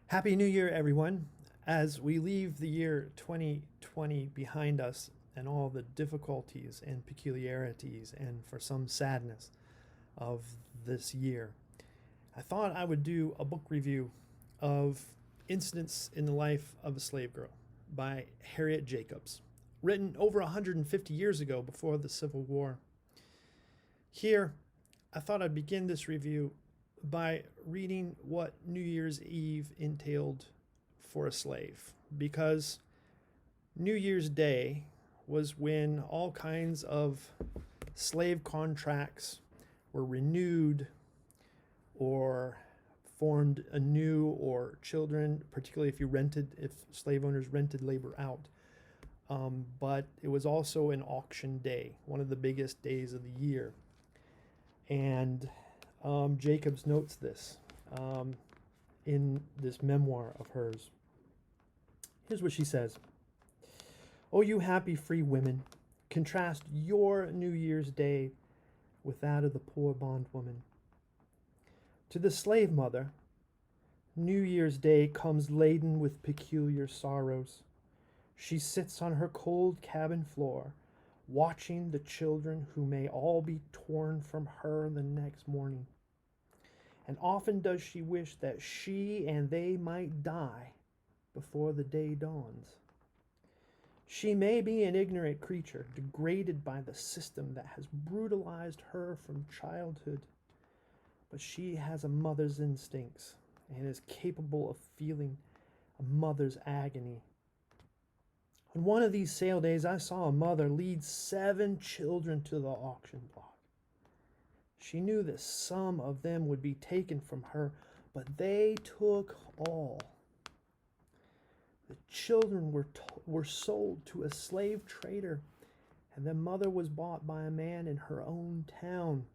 Happy New Year, everyone. As we leave the year 2020 behind us and all the difficulties and peculiarities and for some sadness of this year, I thought I would do a book review of Incidents in the Life of a Slave Girl by Harriet Jacobs, written over 150 years ago before the Civil War. Here, I thought I'd begin this review by reading what New Year's Eve entailed for a slave, because New Year's Day was when all kinds of slave contracts were renewed or formed anew, or children, particularly if slave owners rented labor out. But it was also an auction day, one of the biggest days of the year. And Jacobs notes this in this memoir of hers. Here's what she says. "Oh, you happy free women, contrast your New Year's Day with that of the poor bondwoman. To the slave mother, New Year's Day comes laden with peculiar sorrows. She sits on her cold cabin floor, watching the children who may all be torn from her the next morning. And often does she wish that she and they might die before the day dawns. She may be an ignorant creature, degraded by the system that has brutalized her from childhood, but she has a mother's instincts and is capable of feeling a mother's agony. On one of these sale days, I saw a mother lead 7 children to the auction block. She knew that some of them would be taken from her, but they took all. The children were sold to a slave trader, and the mother was bought by a man in her own town.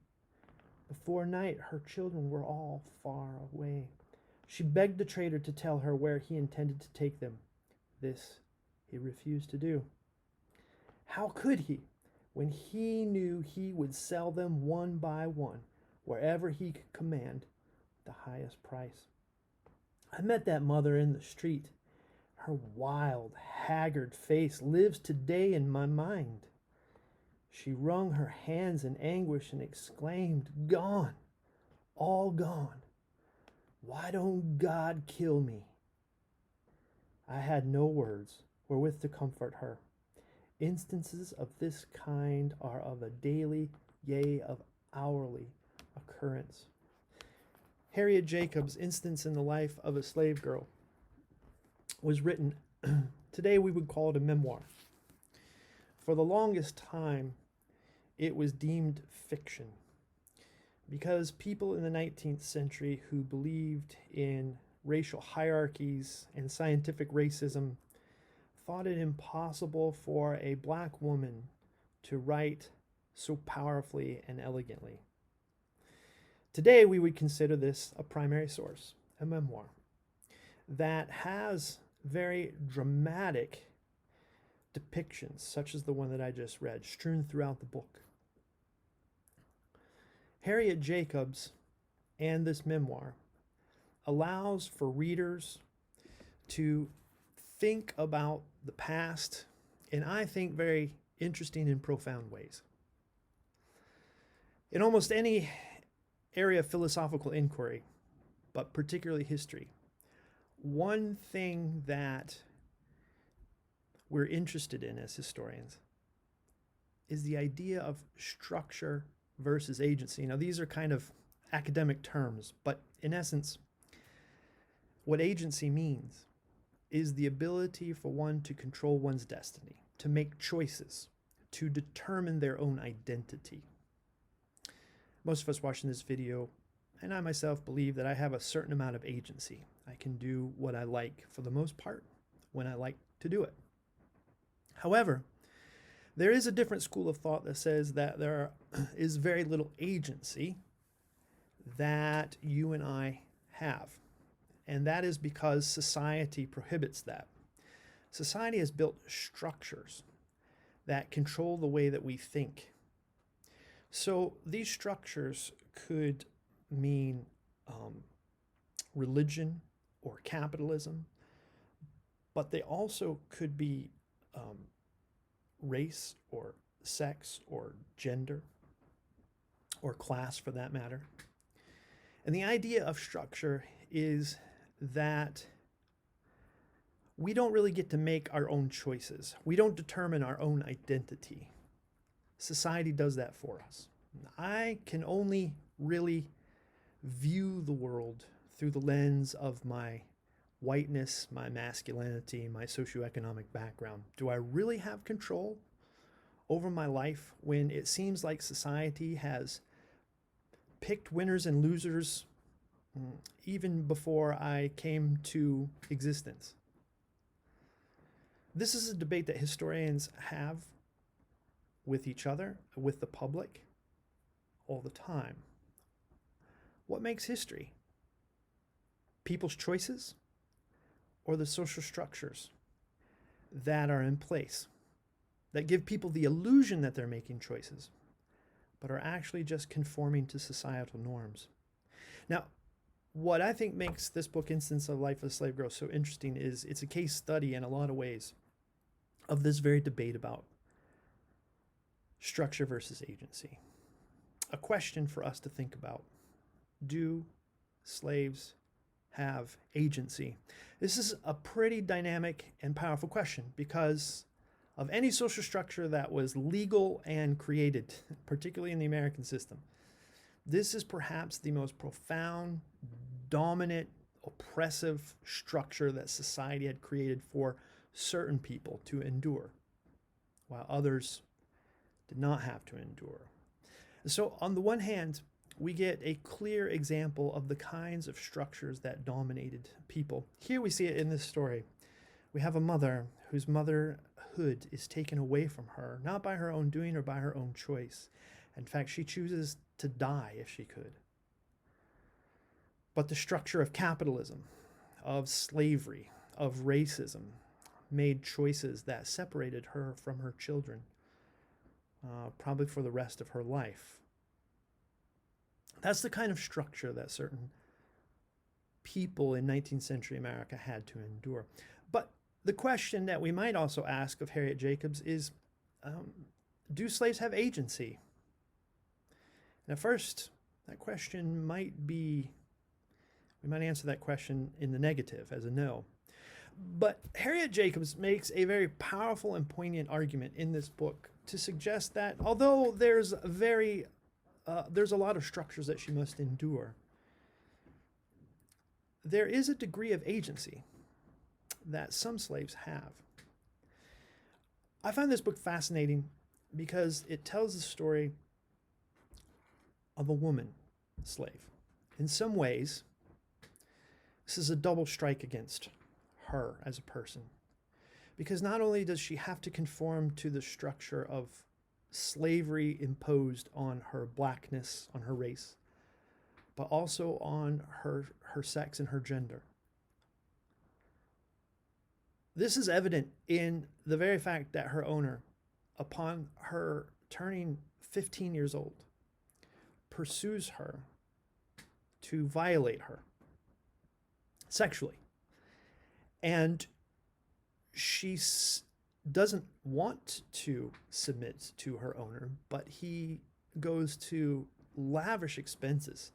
Before night, her children were all far away. She begged the trader to tell her where he intended to take them. This he refused to do. How could he, when he knew he would sell them one by one, wherever he could command the highest price? I met that mother in the street. Her wild, haggard face lives today in my mind. She wrung her hands in anguish and exclaimed, 'Gone, all gone. Why don't God kill me?' I had no words wherewith to comfort her. Instances of this kind are of a daily, yea, of hourly occurrence." Harriet Jacobs' Instance in the Life of a Slave Girl was written, today we would call it a memoir. For the longest time, it was deemed fiction, because people in the 19th century who believed in racial hierarchies and scientific racism thought it impossible for a black woman to write so powerfully and elegantly. Today, we would consider this a primary source, a memoir, that has very dramatic depictions, such as the one that I just read, strewn throughout the book. Harriet Jacobs and this memoir allows for readers to think about the past in, I think, very interesting and profound ways. In almost any area of philosophical inquiry, but particularly history, one thing that we're interested in as historians is the idea of structure versus agency. Now, these are kind of academic terms, but in essence, what agency means is the ability for one to control one's destiny, to make choices, to determine their own identity. Most of us watching this video, and I myself, believe that I have a certain amount of agency. I can do what I like for the most part when I like to do it. However, there is a different school of thought that says that there is very little agency that you and I have. And that is because society prohibits that. Society has built structures that control the way that we think. So these structures could mean religion or capitalism, but they also could be race or sex or gender or class for that matter. And the idea of structure is that we don't really get to make our own choices. We don't determine our own identity. Society does that for us. I can only really view the world through the lens of my whiteness, my masculinity, my socioeconomic background. Do I really have control over my life when it seems like society has picked winners and losers even before I came to existence? This is a debate that historians have with each other, with the public, all the time. What makes history? People's choices or the social structures that are in place that give people the illusion that they're making choices, but are actually just conforming to societal norms? Now, what I think makes this book, Instance of Life of a Slave Girl, so interesting is it's a case study in a lot of ways of this very debate about structure versus agency. A question for us to think about. Do slaves have agency? This is a pretty dynamic and powerful question because of any social structure that was legal and created, particularly in the American system. This is perhaps the most profound, dominant, oppressive structure that society had created for certain people to endure, while others did not have to endure. So on the one hand, we get a clear example of the kinds of structures that dominated people. Here we see it in this story. We have a mother whose motherhood is taken away from her, not by her own doing or by her own choice. In fact, she chooses to die if she could. But the structure of capitalism, of slavery, of racism, made choices that separated her from her children, probably for the rest of her life. That's the kind of structure that certain people in 19th century America had to endure. But the question that we might also ask of Harriet Jacobs is, do slaves have agency? And at first, that question we might answer that question in the negative, as a no. But Harriet Jacobs makes a very powerful and poignant argument in this book to suggest that although there's a lot of structures that she must endure, there is a degree of agency that some slaves have. I find this book fascinating because it tells the story of a woman slave. In some ways, this is a double strike against her as a person, because not only does she have to conform to the structure of slavery imposed on her blackness, on her race, but also on her sex and her gender. This is evident in the very fact that her owner, upon her turning 15 years old, pursues her to violate her sexually. And she doesn't want to submit to her owner, but he goes to lavish expenses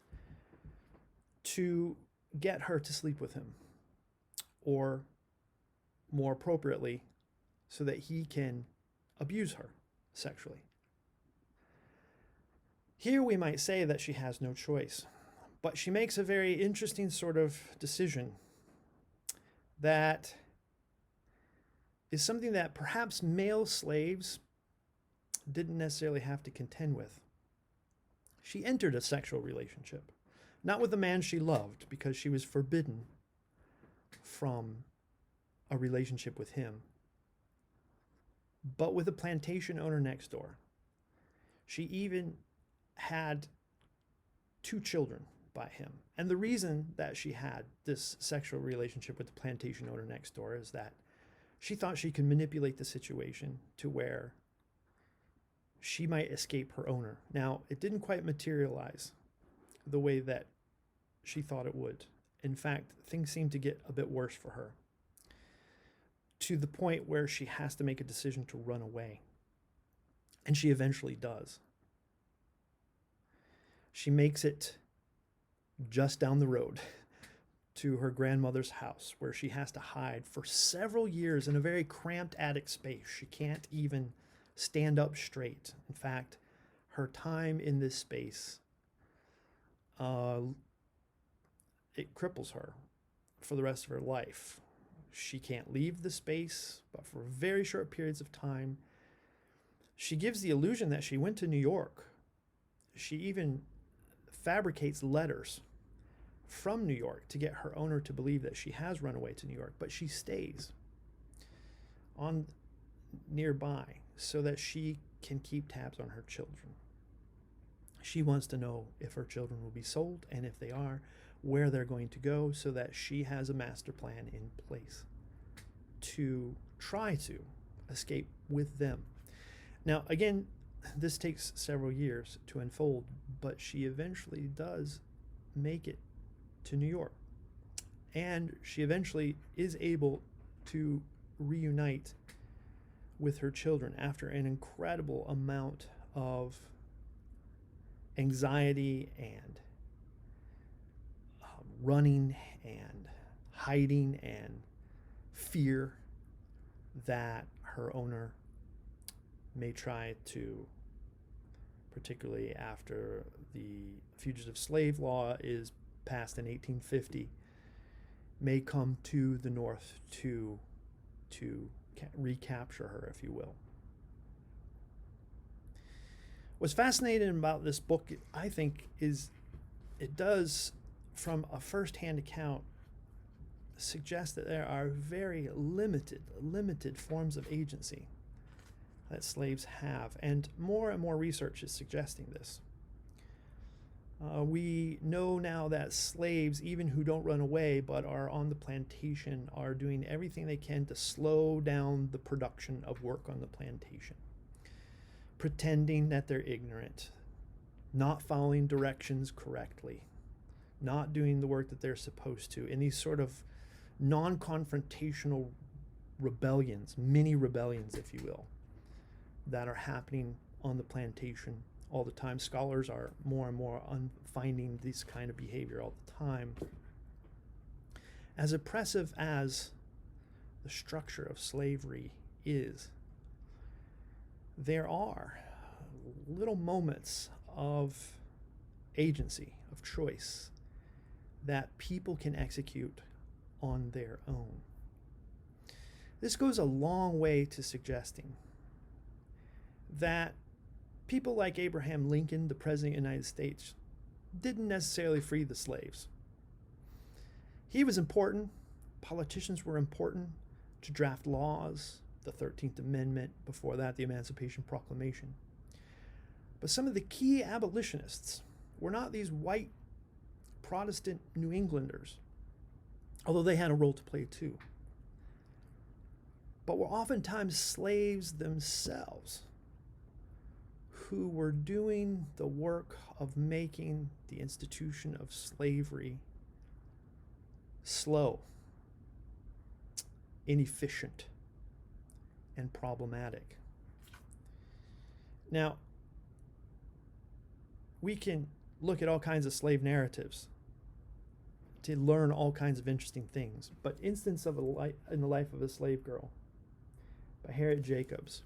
to get her to sleep with him, or more appropriately, so that he can abuse her sexually. Here we might say that she has no choice, but she makes a very interesting sort of decision that is something that perhaps male slaves didn't necessarily have to contend with. She entered a sexual relationship, not with the man she loved, because she was forbidden from a relationship with him, but with a plantation owner next door. She even had 2 children by him. And the reason that she had this sexual relationship with the plantation owner next door is that she thought she could manipulate the situation to where she might escape her owner. Now, it didn't quite materialize the way that she thought it would. In fact, things seem to get a bit worse for her, to the point where she has to make a decision to run away. And she eventually does. She makes it just down the road to her grandmother's house, where she has to hide for several years in a very cramped attic space. She can't even stand up straight. In fact, her time in this space, it cripples her for the rest of her life. She can't leave the space, but for very short periods of time. She gives the illusion that she went to New York. She even fabricates letters from New York to get her owner to believe that she has run away to New York, but she stays on nearby so that she can keep tabs on her children. She wants to know if her children will be sold, and if they are, where they're going to go, so that she has a master plan in place to try to escape with them. Now, again, this takes several years to unfold, but she eventually does make it to New York. And she eventually is able to reunite with her children after an incredible amount of anxiety and running and hiding and fear that her owner may try to, particularly after the fugitive slave law is passed in 1850, may come to the North to recapture her, if you will. What's fascinating about this book, I think, is it does, from a first-hand account, suggest that there are very limited forms of agency that slaves have, and more research is suggesting this. We know now that slaves, even who don't run away but are on the plantation, are doing everything they can to slow down the production of work on the plantation, pretending that they're ignorant, not following directions correctly, not doing the work that they're supposed to, in these sort of non-confrontational rebellions, mini rebellions, if you will, that are happening on the plantation all the time. Scholars are more and more finding this kind of behavior all the time. As oppressive as the structure of slavery is, there are little moments of agency, of choice, that people can execute on their own. This goes a long way to suggesting that people like Abraham Lincoln, the President of the United States, didn't necessarily free the slaves. He was important. Politicians were important to draft laws, the 13th Amendment, before that, the Emancipation Proclamation. But some of the key abolitionists were not these white Protestant New Englanders, although they had a role to play too, but were oftentimes slaves themselves, who were doing the work of making the institution of slavery slow, inefficient, and problematic. Now, we can look at all kinds of slave narratives to learn all kinds of interesting things, but Instance of in the Life of a Slave Girl by Harriet Jacobs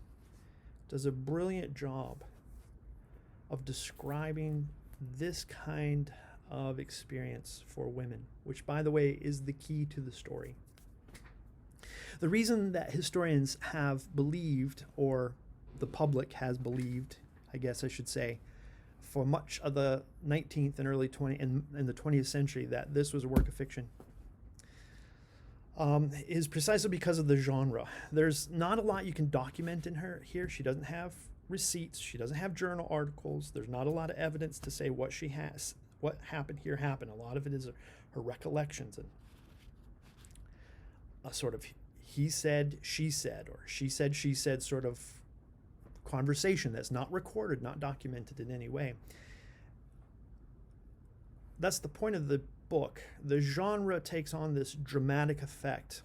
does a brilliant job of describing this kind of experience for women, which, by the way, is the key to the story. The reason that historians have believed, or the public has believed, I guess I should say, for much of the 19th and early 20th and the 20th century, that this was a work of fiction, is precisely because of the genre. There's not a lot you can document in her here. She doesn't have receipts. She doesn't have journal articles. There's not a lot of evidence to say what she has, what happened here happened. A lot of it is her recollections and a sort of he said, she said, or she said sort of conversation that's not recorded, not documented in any way. That's the point of the book, the genre takes on this dramatic effect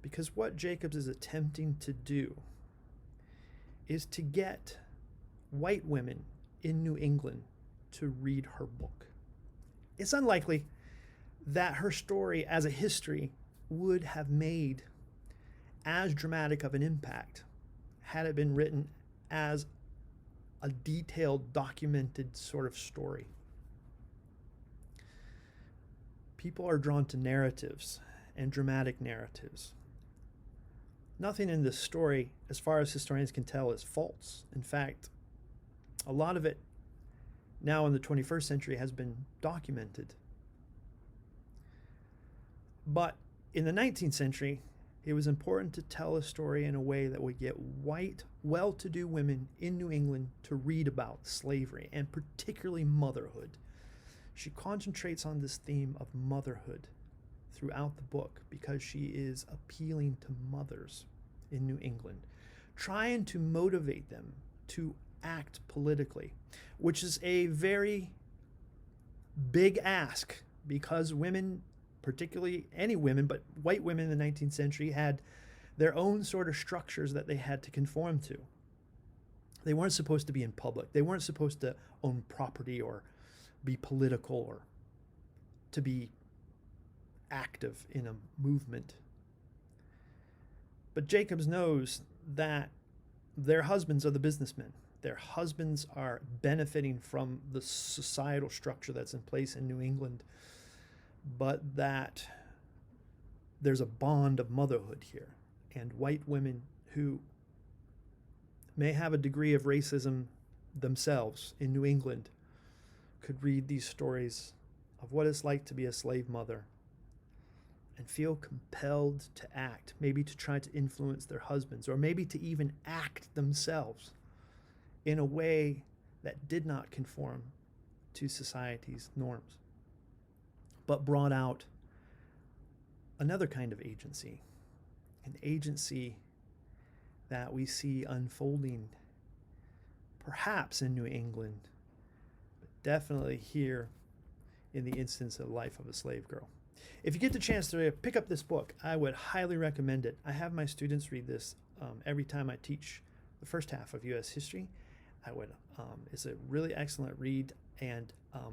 because what Jacobs is attempting to do is to get white women in New England to read her book. It's unlikely that her story as a history would have made as dramatic of an impact had it been written as a detailed, documented sort of story. People are drawn to narratives and dramatic narratives. Nothing in this story, as far as historians can tell, is false. In fact, a lot of it now in the 21st century has been documented. But in the 19th century, it was important to tell a story in a way that would get white, well-to-do women in New England to read about slavery, and particularly motherhood. She concentrates on this theme of motherhood throughout the book because she is appealing to mothers in New England, trying to motivate them to act politically, which is a very big ask because women, particularly any women, but white women in the 19th century, had their own sort of structures that they had to conform to. They weren't supposed to be in public. They weren't supposed to own property or be political or to be active in a movement. But Jacobs knows that their husbands are the businessmen. Their husbands are benefiting from the societal structure that's in place in New England, but that there's a bond of motherhood here. And white women who may have a degree of racism themselves in New England could read these stories of what it's like to be a slave mother and feel compelled to act, maybe to try to influence their husbands, or maybe to even act themselves in a way that did not conform to society's norms, but brought out another kind of agency, an agency that we see unfolding perhaps in New England, but definitely here in the instance of the life of a slave girl. If you get the chance to pick up this book, I would highly recommend it. I have my students read this every time I teach the first half of U.S. history. It's a really excellent read, and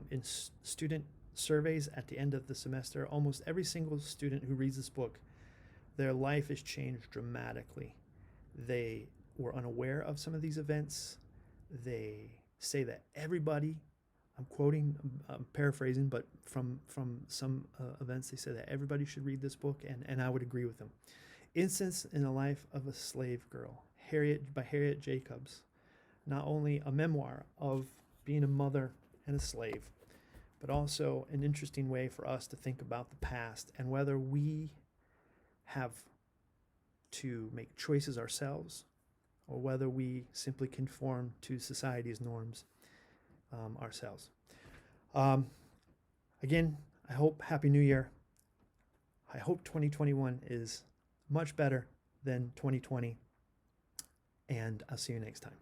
in student surveys at the end of the semester, almost every single student who reads this book, their life is changed dramatically. They were unaware of some of these events. They say that everybody, I'm quoting, I'm paraphrasing, but from some events, they say that everybody should read this book, and I would agree with them. Instance in the Life of a Slave Girl, Harriet, by Harriet Jacobs. Not only a memoir of being a mother and a slave, but also an interesting way for us to think about the past and whether we have to make choices ourselves or whether we simply conform to society's norms ourselves. Again, I hope Happy New Year. I hope 2021 is much better than 2020, and I'll see you next time.